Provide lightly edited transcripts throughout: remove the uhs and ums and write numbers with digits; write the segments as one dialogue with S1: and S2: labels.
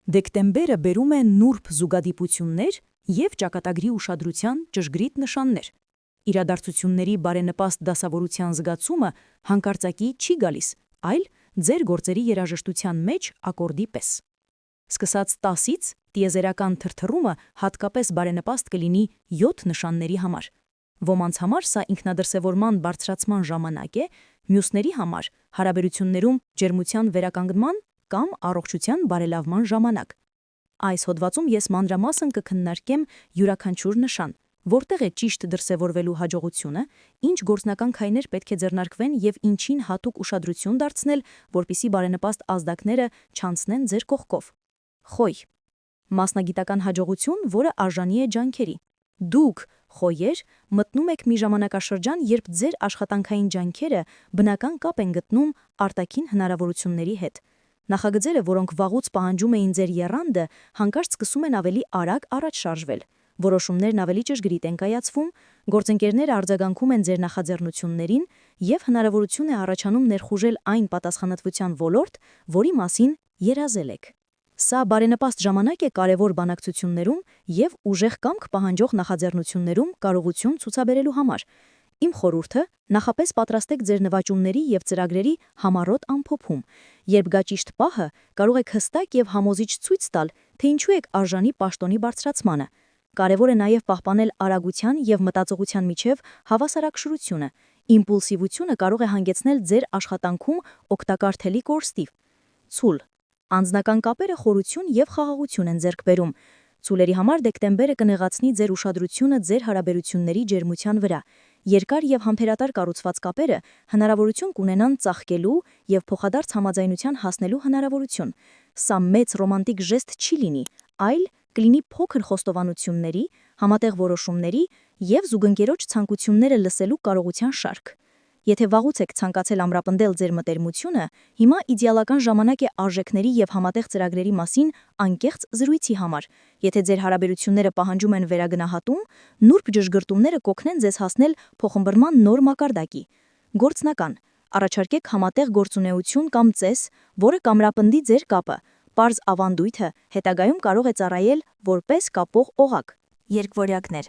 S1: Դեկտեմբերը բերում է նուրբ զուգադիպություններ և ճակատագրի ուշադրության ճշգրիտ նշաններ։ Իրադարձությունների բարենպաստ դասավորության զգացումը հանկարծակի չի գալիս, այլ ձեր գործերի երաժշտության մեջ ակորդի պես։ Սկսած 10-ից տիեզերական թրթռումը հատկապես բարենպաստ կլինի 7 նշանների համար։ Ոմանց համար սա ինքնադրսևորման բարձրացման ժամանակ է, մյուսների համար հարաբերություններում ջերմության վերականգնման կամ առողջության բարելավման ժամանակ։ Այս հոդվածում ես մանրամասն կքննարկեմ յուրաքանչյուր նշան, որտեղ է ճիշտ դրսևորվելու հաջողությունը, ինչ գործնական քայլեր պետք է ձեռնարկվեն և ինչին հատուկ ուշադրություն դարձնել, որպեսզի բարենպաստ ազդակները չանցնեն ձեր կողքով։ Խոյ. մասնագիտական հաջողություն, որը արժանի է ջանքերի։ Դուք, խոյեր, մտնում եք մի ժամանակաշրջան, երբ ձեր աշխատանքային ջանքերը բնական կապ են գտնում արտաքին հնարավորությունների հետ։ Նախագծերը, որոնք վաղուց պահանջում էին ձեր եռանդը, հանկարծ սկսում են ավելի արագ առաջ շարժվել։ Որոշումներն ավելի ճշգրիտ են կայացվում, գործընկերները արձագանքում են ձեր նախաձեռնություններին և հնարավորություն է առաջանում ներխուժել այն պատասխանատվության ոլորտ, որի մասին երազել եք։ Սա բարենպաստ ժամանակ է կարևոր բանակցություններում և ուժեղ կամք պահանջող նախաձեռնություններում կարողություն ցուցաբերելու համար։ Իմ խորհուրդը նախապես պատրաստեք ձեր նվաճումների և ծրագրերի համառոտ ամփոփում։ Երբ գա ճիշտ պահը, կարող եք հստակ և համոզիչ ցույց տալ, թե ինչու եք արժանի պաշտոնի բարձրացմանը։ Կարևոր է նաև պահպանել արագության և մտածողության միջև հավասարակշռությունը։ Իմպուլսիվությունը կարող է հանգեցնել ձեր աշխատանքում օգտակար թելի կորստի։ Ցուլ. անձնական կապերը խորություն և խաղաղություն են ձեռք բերում։ Ցուլերի համար դեկտեմբերը կնեղացնի ձեր ուշադրությունը ձեր հարաբերությունների ջերմության վրա։ Երկար և համբերատար կառուցված կապերը հնարավորություն կունենան ծաղկելու և փոխադարձ համաձայնության հասնելու հնարավորություն։ Սա մեծ ռոմանտիկ ժեստ չի լինի, այլ կլինի փոքր խոստովանությունների, համատեղ որոշումների և զուգընկերոջ ցանկությունները լսելու կարողության շարք։ Եթե վաղուց եք ցանկացել ամրապնդել ձեր մտերմությունը, հիմա իդեալական ժամանակ է արժեքների և համատեղ ծրագրերի մասին անկեղծ զրույցի համար։ Եթե ձեր հարաբերությունները պահանջում են վերագնահատում, նուրբ ճշգրտումները կօգնեն ձեզ հասնել փոխըմբռնման նոր մակարդակի։ Գործնական. առաջարկեք համատեղ գործունեություն կամ ծես, որը կամրապնդի ձեր կապը։ Պարզ ավանդույթը հետագայում կարող է ծառայել որպես կապող օղակ։ Երկվորյակներ.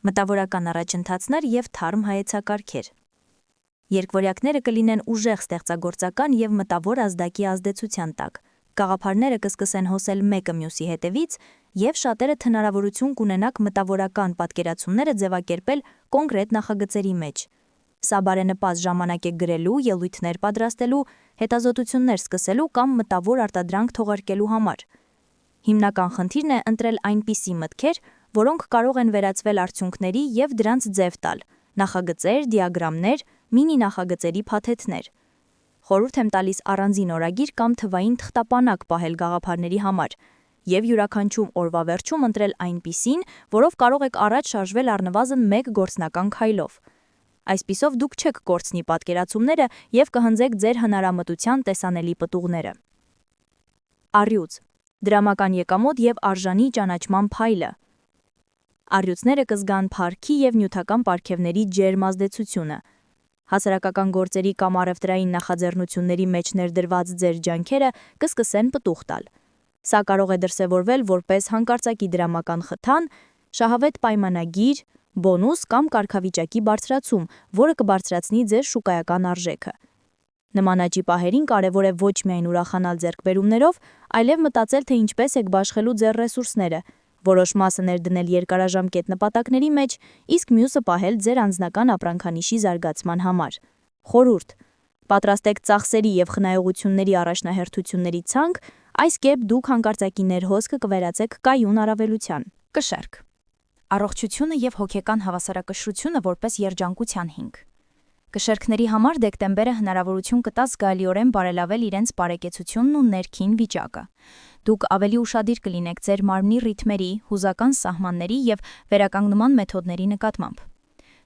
S1: մտավորական առաջընթացներ և թարմ հայեցակարգեր։ Երկվորյակները կլինեն ուժեղ ստեղծագործական և մտավոր ազդակի ազդեցության տակ։ Գաղափարները կսկսեն հոսել մեկը մյուսի հետևից, և շատերդ հնարավորություն կունենաք մտավորական պատկերացումները ձևակերպել կոնկրետ նախագծերի մեջ։ Սա բարենպաստ ժամանակ է գրելու, ելույթներ պատրաստելու, հետազոտություններ սկսելու կամ մտավոր արտադրանք թողարկելու համար։ Հիմնական խնդիրն է ընտրել այնպիսի մտքեր, որոնք կարող են վերածվել արդյունքների և դրանց ձև տալ՝ նախագծեր, դիագրամներ, մինի նախագծերի փաթեթներ։ Խորհուրդ եմ տալիս առանձին օրագիր կամ թվային թղթապանակ պահել գաղափարների համար և յուրաքանչյուր օրվա վերջում ընտրել այնպիսին, որով կարող եք առաջ շարժվել առնվազն մեկ գործնական քայլով։ Այսպիսով դուք չեք կորցնի պատկերացումները և կհնձեք ձեր հնարամտության տեսանելի պտուղները։ Առյուծ. դրամական եկամուտ և արժանի ճանաչման փայլը։ Առյուծները կզգան փառքի և նյութական պարգևների ջերմ ազդեցությունը։ Հասարակական գործերի կամ առևտրային նախաձեռնությունների մեջ ներդրված ձեր ջանքերը կսկսեն պտուղ տալ։ Սա կարող է դրսևորվել որպես հանկարծակի դրամական խթան, շահավետ պայմանագիր, բոնուս կամ կարգավիճակի բարձրացում, որը կբարձրացնի ձեր շուկայական արժեքը։ Նման աճի պահերին կարևոր է ոչ միայն ուրախանալ ձեռքբերումներով, այլև մտածել, թե ինչպես եք բաշխելու ձեր ռեսուրսները, որոշ մասը ներդնել երկարաժամկետ նպատակների մեջ, իսկ մյուսը պահել ձեր անձնական ապրանքանիշի զարգացման համար։ Խորհուրդ. պատրաստեք ծախսերի և խնայողությունների առաջնահերթությունների ցանկ, այս կերպ դուք հանկարծակի ներհոսքը կվերածեք կայուն առավելության։ Կշեռք. առողջությունը և հոգեկան հավասարակշռությունը որպես երջանկության հիմք։ Կշեռքների համար դեկտեմբերը հնարավորություն կտա զգալիորեն բարելավել իրենց բարեկեցությունն ու ներքին վիճակը։ Դուք ավելի ուշադիր կլինեք ձեր մարմնի ռիթմերի, հուզական սահմանների և վերականգնման մեթոդների նկատմամբ։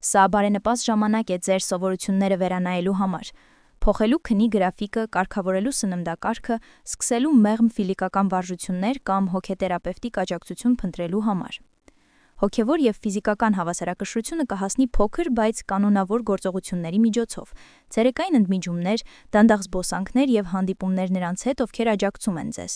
S1: Սա բարենպաստ ժամանակ է ձեր սովորությունները վերանայելու համար, փոխելու քնի գրաֆիկը, կարգավորելու սննդակարգը, սկսելու մեղմ ֆիզիկական վարժություններ կամ հոգեթերապևտիկ աջակցություն փնտրելու համար։ Հոգևոր և ֆիզիկական հավասարակշռությունը կհասնի փոքր, բայց կանոնավոր գործողությունների միջոցով, ցերեկային ընդմիջումներ, դանդաղ զբոսանքներ և հանդիպումներ նրանց հետ, ովքեր աջակցում են ձեզ։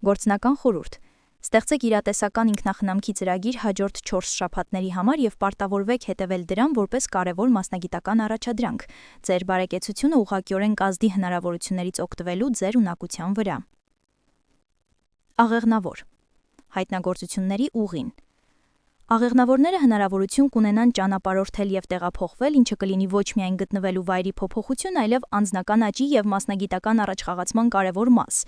S2: Գործնական խորհուրդ. Ստեղծեք իրատեսական ինքնախնամքի ծրագիր հաջորդ 4 շաբաթների համար եւ պարտավորվեք հետևել դրան որպես կարևոր մասնագիտական առաջադրանք։ Ձեր բարեկեցությունը ուղղակիորեն կազդի հնարավորություններից օգտվելու ձեր ունակության վրա։ Աղեղնավոր. հայտնագործությունների ուղին։ Աղեղնավորները հնարավորություն կունենան ճանապարհորդել եւ տեղափոխվել, ինչը կլինի ոչ միայն գտնվելու վայրի փոփոխություն, այլև անձնական աճի եւ մասնագիտական առաջխաղացման կարևոր մաս։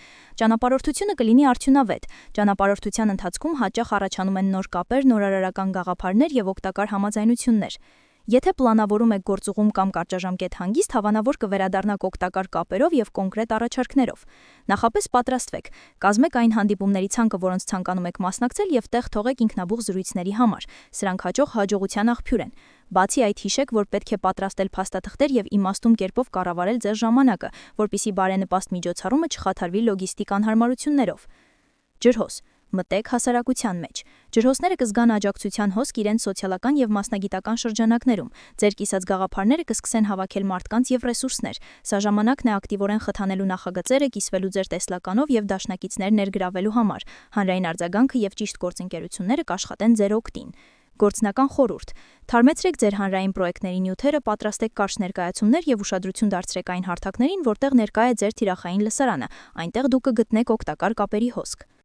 S2: Ճանապարհորդությունը կլինի արդյունավետ։ Ճանապարհորդության ընթացքում հաճախ առաջանում են նոր կապեր, նորարարական գաղափարներ եւ օգտակար համաձայնություններ։ Եթե պլանավորում եք գործուղում կամ կարճաժամկետ հանգիստ, հավանավոր կվերադառնաք օգտակար կապերով եւ կոնկրետ առաջարկներով։ Նախապես պատրաստվեք։ Կազմեք այն հանդիպումների ցանկը, որոնց ցանկանում եք մասնակցել եւ տեղ թողեք ինքնաբուխ զրույցների համար։ Սրանք հաջող հաջողության աղբյուր են։ Բացի այդ, հիշեք, որ պետք է պատրաստել փաստաթղթեր եւ իմաստուն կերպով կառավարել ձեր ժամանակը, որպեսզի բարենպաստ միջոցառումը չխաթարվի լոգիստիկ անհարմարություններով։ Ջրհոս. մտեք հասարակության մեջ։ Ջրհոսները կզգան աջակցության հոսք իրենց սոցիալական եւ մասնագիտական շրջանակներում։ Ձեր կիսած գաղափարները կսկսեն հավաքել մարդկանց եւ ռեսուրսներ։ Սա ժամանակն է ակտիվորեն խթանելու նախագծերը, կիսվելու ձեր տեսլականով եւ դաշնակիցներ ներգրավելու համար։ Հանրային արձագանքը եւ ճիշտ գործընկերությունները կաշխատեն ձեր օգտին։ Գործնական խորհուրդ. Թարմեցրեք ձեր հանրային պրոյեկտների նյութերը, պատրաստեք կարճ ներկայացումներ եւ ուշադրություն դարձրեք այն հարթակներին, որտեղ ներկա է ձեր թիրախային լսարանը։ Այնտեղ դուք կգտնեք օգտակար կապերի հոսք։